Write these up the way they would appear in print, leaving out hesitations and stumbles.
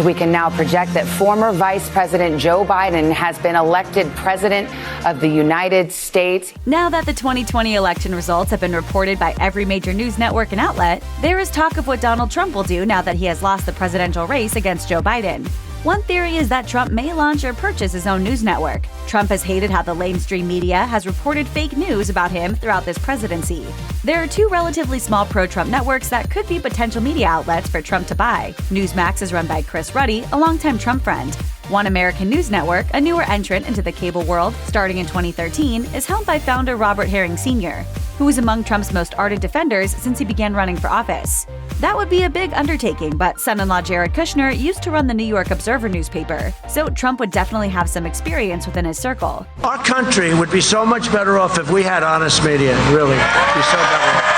We can now project that former Vice President Joe Biden has been elected President of the United States. Now that the 2020 election results have been reported by every major news network and outlet, there is talk of what Donald Trump will do now that he has lost the presidential race against Joe Biden. One theory is that Trump may launch or purchase his own news network. Trump has hated how the mainstream media has reported fake news about him throughout this presidency. There are two relatively small pro-Trump networks that could be potential media outlets for Trump to buy. Newsmax is run by Chris Ruddy, a longtime Trump friend. One American News Network, a newer entrant into the cable world starting in 2013, is held by founder Robert Herring Sr., who is among Trump's most ardent defenders since he began running for office. That would be a big undertaking, but son-in-law Jared Kushner used to run the New York Observer newspaper, so Trump would definitely have some experience within his circle. Our country would be so much better off if we had honest media, really. It'd be so better off.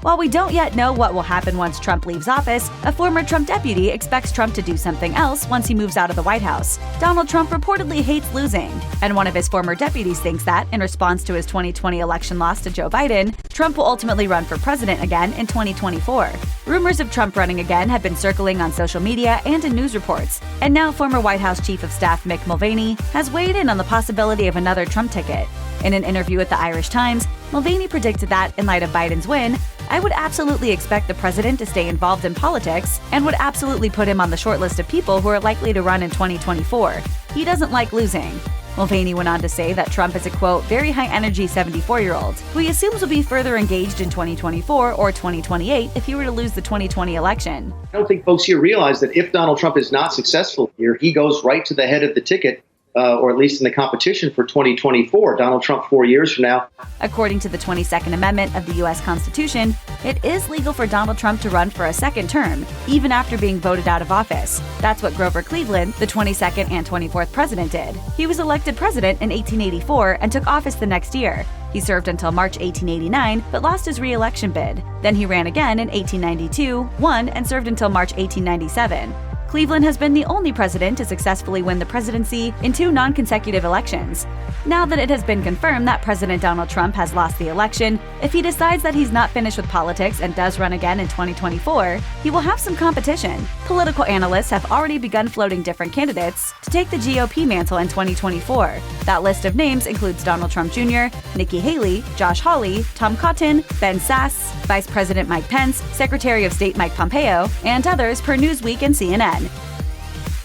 While we don't yet know what will happen once Trump leaves office, a former Trump deputy expects Trump to do something else once he moves out of the White House. Donald Trump reportedly hates losing, and one of his former deputies thinks that, in response to his 2020 election loss to Joe Biden, Trump will ultimately run for president again in 2024. Rumors of Trump running again have been circling on social media and in news reports, and now former White House Chief of Staff Mick Mulvaney has weighed in on the possibility of another Trump ticket. In an interview with the Irish Times, Mulvaney predicted that, in light of Biden's win, "I would absolutely expect the president to stay involved in politics and would absolutely put him on the short list of people who are likely to run in 2024. He doesn't like losing." Mulvaney went on to say that Trump is a, quote, very high-energy 74-year-old, who he assumes will be further engaged in 2024 or 2028 if he were to lose the 2020 election. I don't think folks here realize that if Donald Trump is not successful here, he goes right to the head of the ticket, or at least in the competition for 2024. Donald Trump 4 years from now. According to the 22nd Amendment of the U.S. Constitution, it is legal for Donald Trump to run for a second term, even after being voted out of office. That's what Grover Cleveland, the 22nd and 24th president, did. He was elected president in 1884 and took office the next year. He served until March 1889, but lost his re-election bid. Then he ran again in 1892, won, and served until March 1897. Cleveland has been the only president to successfully win the presidency in 2 non-consecutive elections. Now that it has been confirmed that President Donald Trump has lost the election, if he decides that he's not finished with politics and does run again in 2024, he will have some competition. Political analysts have already begun floating different candidates to take the GOP mantle in 2024. That list of names includes Donald Trump Jr., Nikki Haley, Josh Hawley, Tom Cotton, Ben Sasse, Vice President Mike Pence, Secretary of State Mike Pompeo, and others per Newsweek and CNN.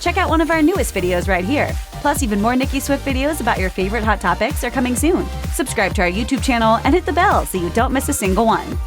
Check out one of our newest videos right here. Plus, even more Nicki Swift videos about your favorite hot topics are coming soon. Subscribe to our YouTube channel and hit the bell so you don't miss a single one.